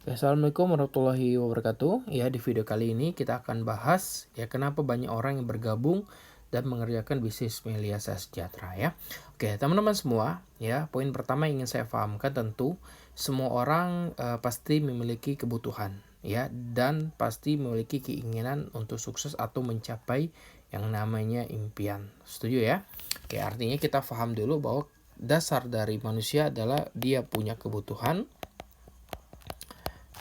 Assalamualaikum warahmatullahi wabarakatuh. Ya, di video kali ini kita akan bahas ya kenapa banyak orang yang bergabung dan mengerjakan bisnis Melia Sejahtera ya. Oke, teman-teman semua, ya, poin pertama yang ingin saya pahamkan tentu semua orang pasti memiliki kebutuhan ya dan pasti memiliki keinginan untuk sukses atau mencapai yang namanya impian. Setuju ya? Oke, artinya kita paham dulu bahwa dasar dari manusia adalah dia punya kebutuhan.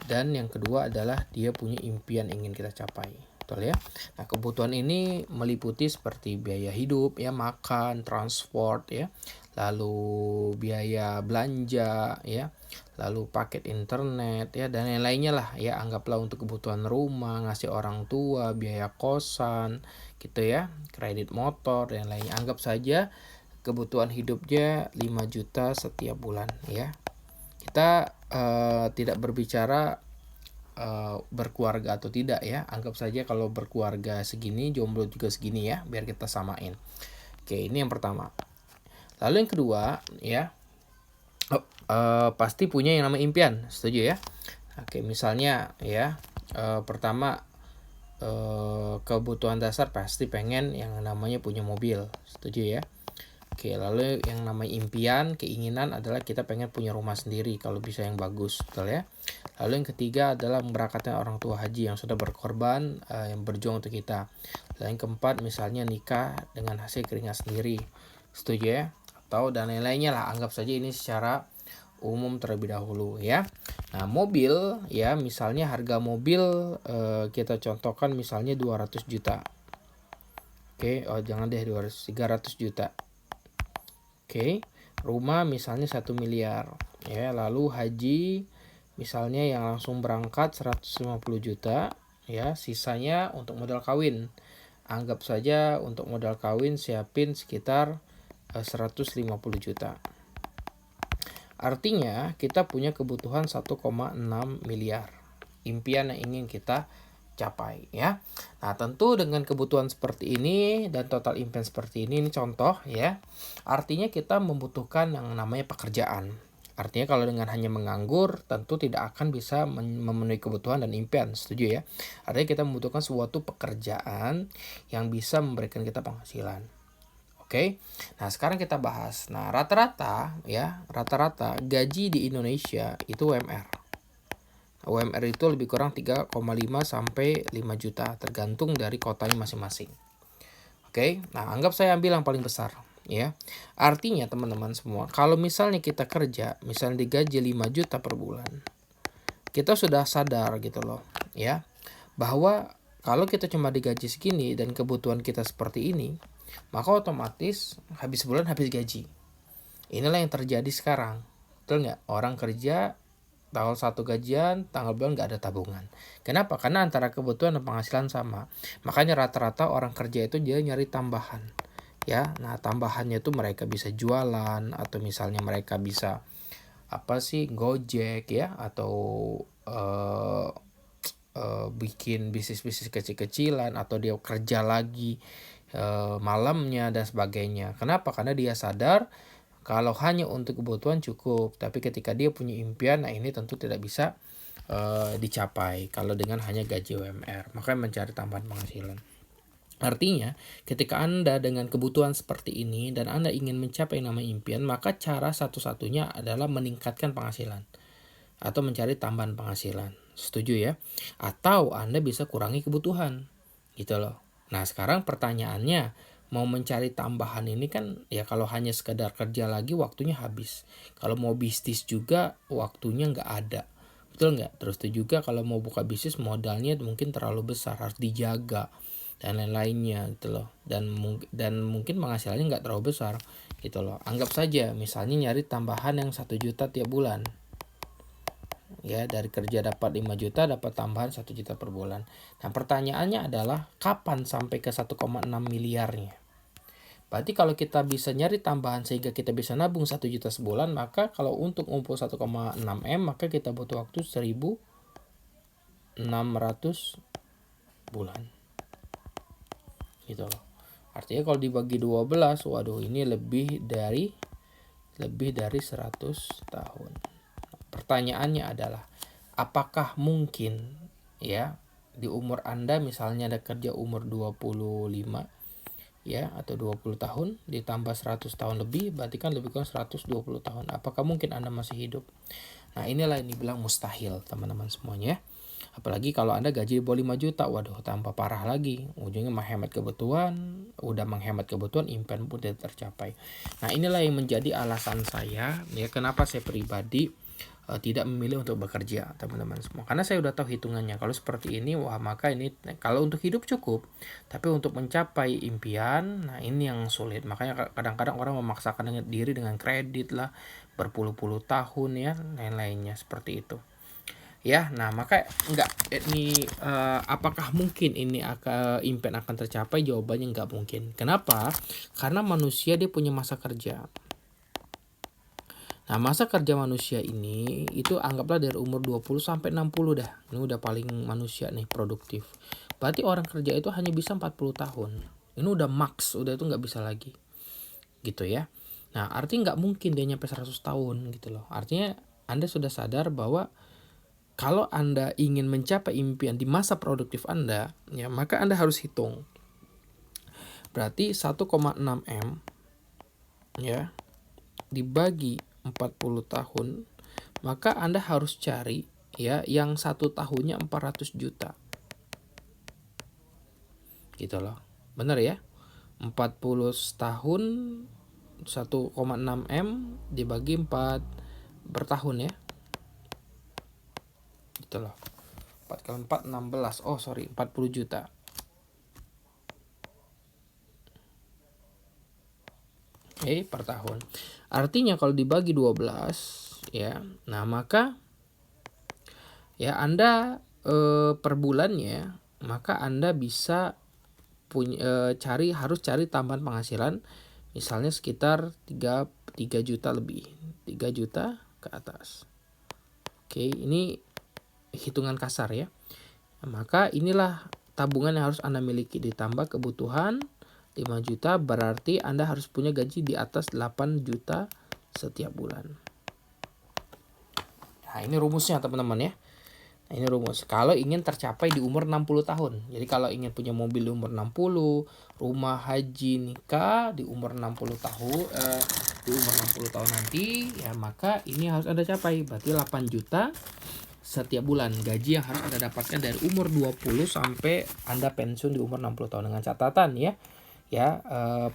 Dan yang kedua adalah dia punya impian ingin kita capai. Betul ya. Nah, kebutuhan ini meliputi seperti biaya hidup ya, makan, transport ya, lalu biaya belanja ya, lalu paket internet ya dan yang lainnya lah ya, anggaplah untuk kebutuhan rumah, ngasih orang tua, biaya kosan gitu ya, kredit motor dan lainnya. Anggap saja kebutuhan hidupnya 5 juta setiap bulan ya. Kita tidak berbicara berkeluarga atau tidak ya. Anggap saja kalau berkeluarga segini, jomblo juga segini ya, biar kita samain. Oke, ini yang pertama. Lalu yang kedua ya, pasti punya yang namanya impian, setuju ya? Oke, misalnya ya, pertama kebutuhan dasar pasti pengen yang namanya punya mobil, setuju ya? Oke, lalu yang namanya impian, keinginan adalah kita pengen punya rumah sendiri kalau bisa yang bagus, betul ya? Lalu yang ketiga adalah memberangkatkan orang tua haji yang sudah berkorban, yang berjuang untuk kita. Lalu yang keempat misalnya nikah dengan hasil keringat sendiri, setuju ya? Atau dan lain-lainnya lah, anggap saja ini secara umum terlebih dahulu ya. Nah, mobil ya, misalnya harga mobil kita contohkan misalnya 200 juta. Oke, oh jangan deh 200, 300 juta. Oke, rumah misalnya 1 miliar ya, lalu haji misalnya yang langsung berangkat 150 juta ya, sisanya untuk modal kawin. Anggap saja untuk modal kawin siapin sekitar 150 juta. Artinya kita punya kebutuhan 1,6 miliar. Impian yang ingin kita capai ya. Nah, tentu dengan kebutuhan seperti ini dan total impian seperti ini contoh ya. Artinya kita membutuhkan yang namanya pekerjaan. Artinya kalau dengan hanya menganggur tentu tidak akan bisa memenuhi kebutuhan dan impian, setuju ya? Artinya kita membutuhkan suatu pekerjaan yang bisa memberikan kita penghasilan. Oke. Nah, sekarang kita bahas. Nah, rata-rata gaji di Indonesia itu UMR. UMR itu lebih kurang 3,5 sampai 5 juta tergantung dari kotanya masing-masing. Oke. Nah, anggap saya ambil yang paling besar ya. Artinya teman-teman semua, kalau misalnya kita kerja, misalnya digaji 5 juta per bulan, kita sudah sadar gitu loh ya, bahwa kalau kita cuma digaji segini dan kebutuhan kita seperti ini, maka otomatis habis bulan habis gaji. Inilah yang terjadi sekarang. Betul nggak? Orang kerja tanggal 1 gajian, tanggal bulan nggak ada tabungan. Kenapa? Karena antara kebutuhan dan penghasilan sama. Makanya rata-rata orang kerja itu dia nyari tambahan. Ya, nah tambahannya itu mereka bisa jualan atau misalnya mereka bisa Gojek ya atau bikin bisnis-bisnis kecil-kecilan atau dia kerja lagi malamnya dan sebagainya. Kenapa? Karena dia sadar kalau hanya untuk kebutuhan cukup, tapi ketika dia punya impian, nah ini tentu tidak bisa dicapai kalau dengan hanya gaji UMR. Makanya mencari tambahan penghasilan. Artinya, ketika Anda dengan kebutuhan seperti ini dan Anda ingin mencapai nama impian, maka cara satu-satunya adalah meningkatkan penghasilan atau mencari tambahan penghasilan. Setuju ya? Atau Anda bisa kurangi kebutuhan. Gitu loh. Nah, sekarang pertanyaannya, mau mencari tambahan ini kan ya kalau hanya sekedar kerja lagi waktunya habis. Kalau mau bisnis juga waktunya nggak ada. Betul nggak? Terus itu juga kalau mau buka bisnis modalnya mungkin terlalu besar, harus dijaga dan lain-lainnya gitu loh. Dan mungkin penghasilannya nggak terlalu besar gitu loh. Anggap saja misalnya nyari tambahan yang 1 juta tiap bulan. Ya, dari kerja dapat 5 juta dapat tambahan 1 juta per bulan. Nah, pertanyaannya adalah kapan sampai ke 1,6 miliarnya? Berarti kalau kita bisa nyari tambahan sehingga kita bisa nabung 1 juta sebulan, maka kalau untuk ngumpul 1,6 M maka kita butuh waktu 1.600 bulan. Gitu loh. Artinya kalau dibagi 12, waduh ini lebih dari 100 tahun. Pertanyaannya adalah apakah mungkin ya di umur Anda misalnya ada kerja umur 25 ya atau 20 tahun ditambah 100 tahun lebih, berarti kan lebih kurang 120 tahun. Apakah mungkin Anda masih hidup? Nah, inilah yang dibilang mustahil, teman-teman semuanya. Apalagi kalau Anda gaji di bawah 5 juta, waduh tambah parah lagi. Ujungnya menghemat kebutuhan, udah menghemat kebutuhan, impian pun tidak tercapai. Nah, inilah yang menjadi alasan saya ya kenapa saya pribadi tidak memilih untuk bekerja, teman-teman semua. Karena saya udah tahu hitungannya. Kalau seperti ini, wah maka ini kalau untuk hidup cukup, tapi untuk mencapai impian, nah ini yang sulit. Makanya kadang-kadang orang memaksakan diri dengan kredit lah, berpuluh-puluh tahun ya, lain-lainnya seperti itu. Ya, nah maka enggak ini apakah mungkin ini impian akan tercapai? Jawabannya enggak mungkin. Kenapa? Karena manusia dia punya masa kerja. Nah, masa kerja manusia ini itu anggaplah dari umur 20 sampai 60 dah. Ini udah paling manusia nih produktif. Berarti orang kerja itu hanya bisa 40 tahun. Ini udah max, udah itu nggak bisa lagi. Gitu ya. Nah, artinya nggak mungkin dia nyampe 100 tahun gitu loh. Artinya Anda sudah sadar bahwa kalau Anda ingin mencapai impian di masa produktif Anda, ya maka Anda harus hitung. Berarti 1,6 M ya dibagi 40 tahun, maka Anda harus cari ya yang 1 tahunnya 400 juta. Gitu loh. Benar ya? 40 tahun 1,6 M dibagi 4 bertahun ya. Gitu loh. 4 kali 4 16. Oh, sorry, 40 juta. Oke, per tahun. Artinya kalau dibagi 12 ya. Nah, maka ya Anda per bulannya maka Anda bisa harus cari tambahan penghasilan misalnya sekitar 3 juta lebih, 3 juta ke atas. Oke, ini hitungan kasar ya. Maka inilah tabungan yang harus Anda miliki ditambah kebutuhan 5 juta, berarti Anda harus punya gaji di atas 8 juta setiap bulan. Nah, ini rumusnya teman-teman ya. Nah, ini rumus. Kalau ingin tercapai di umur 60 tahun. Jadi kalau ingin punya mobil di umur 60, rumah, haji, nikah di umur 60 tahun, di umur 60 tahun nanti, ya maka ini harus Anda capai. Berarti 8 juta setiap bulan. Gaji yang harus Anda dapatkan dari umur 20 sampai Anda pensiun di umur 60 tahun. Dengan catatan ya.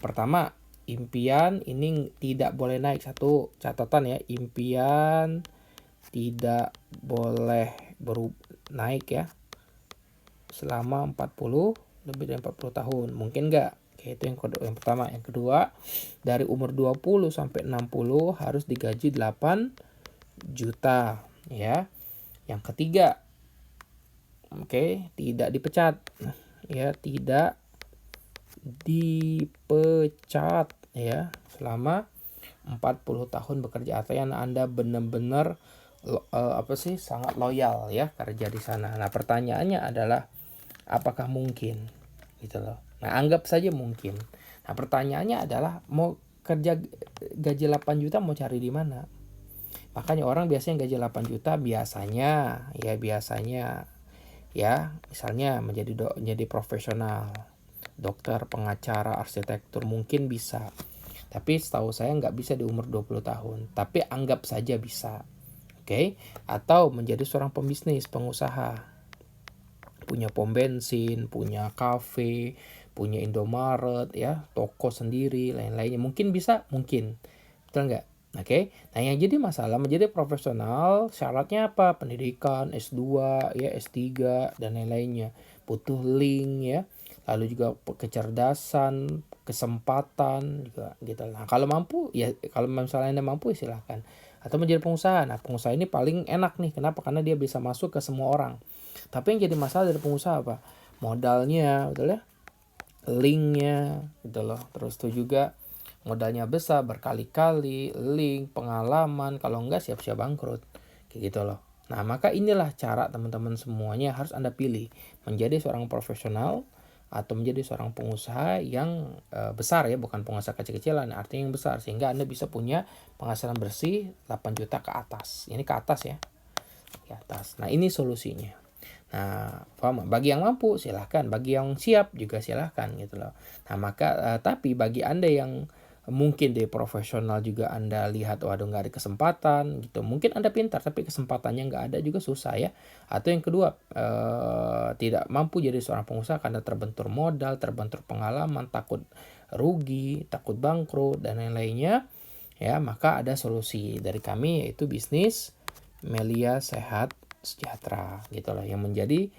Pertama, impian ini tidak boleh naik. Satu catatan ya, impian tidak boleh naik ya selama 40 lebih dari 40 tahun. Mungkin enggak? Oke, itu yang pertama. Yang kedua, dari umur 20 sampai 60 harus digaji 8 juta ya. Yang ketiga, oke, tidak dipecat. Ya, tidak dipecat ya selama 40 tahun bekerja, atau yang Anda benar-benar sangat loyal ya kerja di sana. Nah, pertanyaannya adalah apakah mungkin gitu loh. Nah, anggap saja mungkin. Nah, pertanyaannya adalah mau kerja gaji 8 juta mau cari di mana? Makanya orang biasanya gaji 8 juta biasanya ya misalnya menjadi profesional, dokter, pengacara, arsitektur mungkin bisa. Tapi setahu saya nggak bisa di umur 20 tahun. Tapi anggap saja bisa. Oke? Atau menjadi seorang pembisnis, pengusaha. Punya pom bensin, punya kafe, punya Indomaret, ya, toko sendiri, lain-lainnya. Mungkin bisa, mungkin. Betul nggak? Oke? Nah, yang jadi masalah menjadi profesional, syaratnya apa? Pendidikan, S2, ya, S3, dan lain-lainnya. Butuh link, ya. Lalu juga kecerdasan, kesempatan juga gitu. Nah, kalau mampu ya, kalau misalnya Anda mampu ya silahkan. Atau menjadi pengusaha. Nah, pengusaha ini paling enak nih. Kenapa? Karena dia bisa masuk ke semua orang. Tapi yang jadi masalah dari pengusaha apa? Modalnya, betul ya? Linknya gitu loh. Terus itu juga modalnya besar, berkali-kali, link, pengalaman. Kalau enggak siap-siap bangkrut. Kayak gitu loh. Nah, maka inilah cara teman-teman semuanya harus Anda pilih. Menjadi seorang profesional atau menjadi seorang pengusaha yang besar ya, bukan pengusaha kecil-kecilan, artinya yang besar, sehingga Anda bisa punya penghasilan bersih 8 juta ke atas. Ini ke atas ya. ke atas. Nah, ini solusinya. Nah, paham? Bagi yang mampu silahkan, bagi yang siap juga silahkan gitu loh. Nah, maka tapi bagi Anda yang mungkin di profesional juga Anda lihat, waduh nggak ada kesempatan gitu. Mungkin Anda pintar tapi kesempatannya nggak ada juga susah ya. Atau yang kedua, tidak mampu jadi seorang pengusaha karena terbentur modal, terbentur pengalaman, takut rugi, takut bangkrut dan lain-lainnya. Ya, maka ada solusi dari kami yaitu bisnis Melia Sehat Sejahtera gitu loh, yang menjadi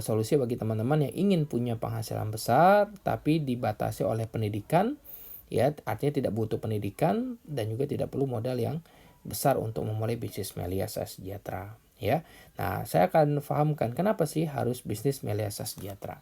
solusi bagi teman-teman yang ingin punya penghasilan besar tapi dibatasi oleh pendidikan, ya artinya tidak butuh pendidikan dan juga tidak perlu modal yang besar untuk memulai bisnis Melia Sehat Sejahtera ya. Nah, saya akan fahamkan kenapa sih harus bisnis Melia Sehat Sejahtera.